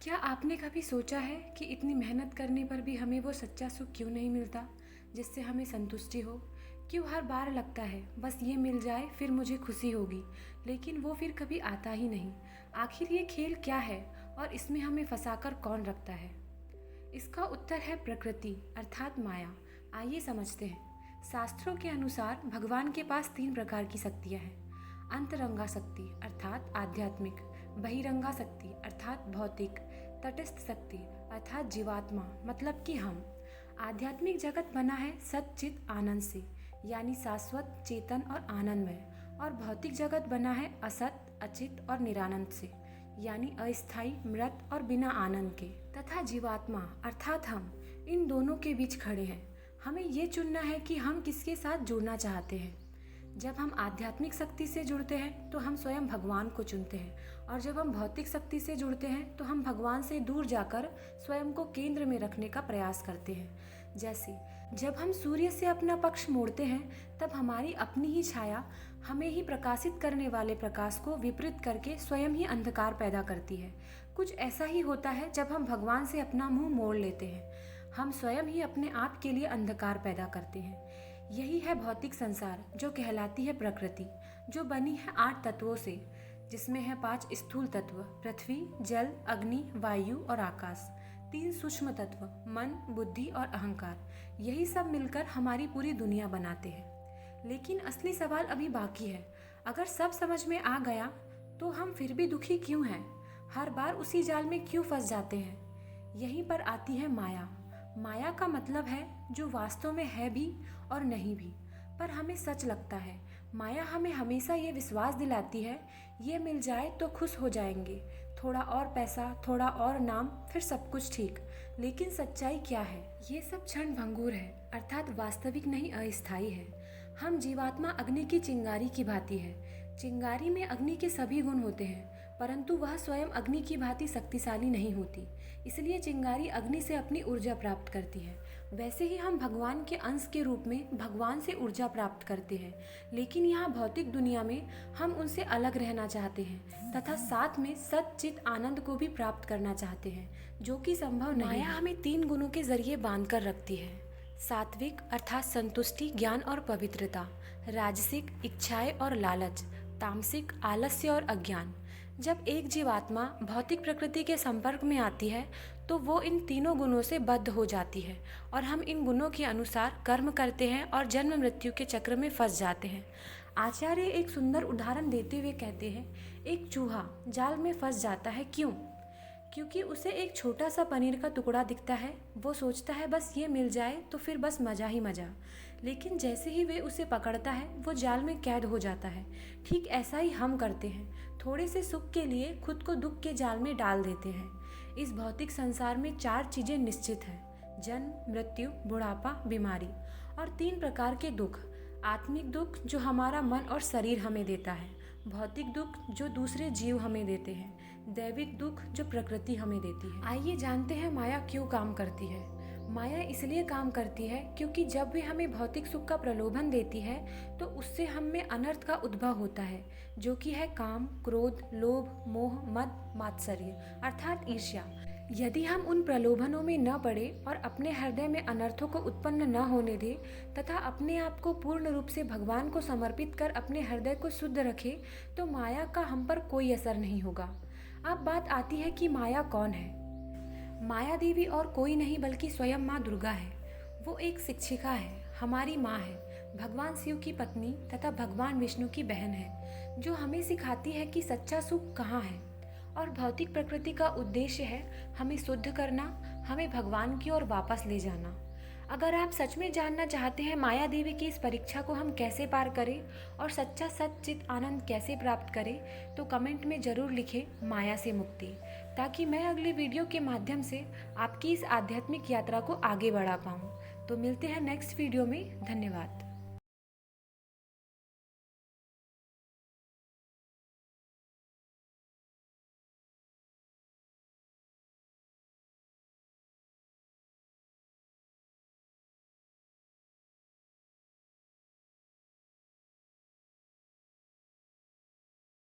क्या आपने कभी सोचा है कि इतनी मेहनत करने पर भी हमें वो सच्चा सुख क्यों नहीं मिलता, जिससे हमें संतुष्टि हो? क्यों हर बार लगता है बस ये मिल जाए फिर मुझे खुशी होगी, लेकिन वो फिर कभी आता ही नहीं। आखिर ये खेल क्या है और इसमें हमें फंसाकर कौन रखता है? इसका उत्तर है प्रकृति अर्थात माया। आइए समझते हैं। शास्त्रों के अनुसार भगवान के पास 3 प्रकार की शक्तियाँ हैं। अंतरंगा शक्ति अर्थात आध्यात्मिक, बहिरंगा शक्ति अर्थात भौतिक, तटस्थ शक्ति अर्थात जीवात्मा मतलब कि हम। आध्यात्मिक जगत बना है सच्चित आनंद से, यानी शाश्वत, चेतन और आनंदमय। और भौतिक जगत बना है असत, अचित और निरानंद से, यानी अस्थायी, मृत और बिना आनंद के। तथा जीवात्मा अर्थात हम इन दोनों के बीच खड़े हैं। हमें ये चुनना है कि हम किसके साथ जुड़ना चाहते हैं। जब हम आध्यात्मिक शक्ति से जुड़ते हैं तो हम स्वयं भगवान को चुनते हैं, और जब हम भौतिक शक्ति से जुड़ते हैं तो हम भगवान से दूर जाकर स्वयं को केंद्र में रखने का प्रयास करते हैं। जैसे जब हम सूर्य से अपना पक्ष मोड़ते हैं तब हमारी अपनी ही छाया हमें ही प्रकाशित करने वाले प्रकाश को विपरीत करके स्वयं ही अंधकार पैदा करती है। कुछ ऐसा ही होता है जब हम भगवान से अपना मुंह मोड़ लेते हैं। हम स्वयं ही अपने आप के लिए अंधकार पैदा करते हैं। यही है भौतिक संसार, जो कहलाती है प्रकृति, जो बनी है 8 तत्वों से, जिसमें है 5 स्थूल तत्व पृथ्वी, जल, अग्नि, वायु और आकाश, 3 सूक्ष्म तत्व मन, बुद्धि और अहंकार। यही सब मिलकर हमारी पूरी दुनिया बनाते हैं। लेकिन असली सवाल अभी बाकी है। अगर सब समझ में आ गया तो हम फिर भी दुखी क्यों हैं? हर बार उसी जाल में क्यों फंस जाते हैं? यहीं पर आती है माया। माया का मतलब है जो वास्तव में है भी और नहीं भी, पर हमें सच लगता है। माया हमें हमेशा ये विश्वास दिलाती है, ये मिल जाए तो खुश हो जाएंगे, थोड़ा और पैसा, थोड़ा और नाम, फिर सब कुछ ठीक। लेकिन सच्चाई क्या है? ये सब क्षण भंगुर है, अर्थात वास्तविक नहीं, अस्थायी है। हम जीवात्मा अग्नि की चिंगारी की भांति है। चिंगारी में अग्नि के सभी गुण होते हैं, परंतु वह स्वयं अग्नि की भांति शक्तिशाली नहीं होती। इसलिए चिंगारी अग्नि से अपनी ऊर्जा प्राप्त करती है। वैसे ही हम भगवान के अंश के रूप में भगवान से ऊर्जा प्राप्त करते हैं, लेकिन यहाँ भौतिक दुनिया में हम उनसे अलग रहना चाहते हैं तथा साथ में सच्चित आनंद को भी प्राप्त करना चाहते हैं, जो कि संभव नहीं। माया हमें 3 गुणों के जरिए बांध कर रखती है। सात्विक अर्थात संतुष्टि, ज्ञान और पवित्रता, राजसिक इच्छाएं और लालच, तामसिक आलस्य और अज्ञान। जब एक जीवात्मा भौतिक प्रकृति के संपर्क में आती है तो वो इन तीनों गुणों से बद्ध हो जाती है, और हम इन गुणों के अनुसार कर्म करते हैं और जन्म मृत्यु के चक्र में फंस जाते हैं। आचार्य एक सुंदर उदाहरण देते हुए कहते हैं, एक चूहा जाल में फंस जाता है। क्यों? क्योंकि उसे एक छोटा सा पनीर का टुकड़ा दिखता है। वो सोचता है बस ये मिल जाए तो फिर बस मज़ा ही मज़ा। लेकिन जैसे ही वे उसे पकड़ता है वो जाल में कैद हो जाता है। ठीक ऐसा ही हम करते हैं। थोड़े से सुख के लिए खुद को दुख के जाल में डाल देते हैं। इस भौतिक संसार में 4 चीज़ें निश्चित हैं: जन्म, मृत्यु, बुढ़ापा, बीमारी, और 3 प्रकार के दुख। आत्मिक दुख जो हमारा मन और शरीर हमें देता है, भौतिक दुख जो दूसरे जीव हमें देते हैं, दैविक दुख जो प्रकृति हमें देती है। आइए जानते हैं माया क्यों काम करती है। माया इसलिए काम करती है क्योंकि जब भी हमें भौतिक सुख का प्रलोभन देती है तो उससे हम में अनर्थ का उद्भव होता है, जो कि है काम, क्रोध, लोभ, मोह, मद, मात्सर्य अर्थात ईर्ष्या। यदि हम उन प्रलोभनों में न पड़े और अपने हृदय में अनर्थों को उत्पन्न न होने दें तथा अपने आप को पूर्ण रूप से भगवान को समर्पित कर अपने हृदय को शुद्ध रखें, तो माया का हम पर कोई असर नहीं होगा। अब बात आती है कि माया कौन है। माया देवी और कोई नहीं बल्कि स्वयं माँ दुर्गा है। वो एक शिक्षिका है, हमारी माँ है, भगवान शिव की पत्नी तथा भगवान विष्णु की बहन है, जो हमें सिखाती है कि सच्चा सुख कहाँ है। और भौतिक प्रकृति का उद्देश्य है हमें शुद्ध करना, हमें भगवान की ओर वापस ले जाना। अगर आप सच में जानना चाहते हैं माया देवी की इस परीक्षा को हम कैसे पार करें और सच्चा सच्चित आनंद कैसे प्राप्त करें, तो कमेंट में ज़रूर लिखें माया से मुक्ति, ताकि मैं अगले वीडियो के माध्यम से आपकी इस आध्यात्मिक यात्रा को आगे बढ़ा पाऊँ। तो मिलते हैं नेक्स्ट वीडियो में। धन्यवाद।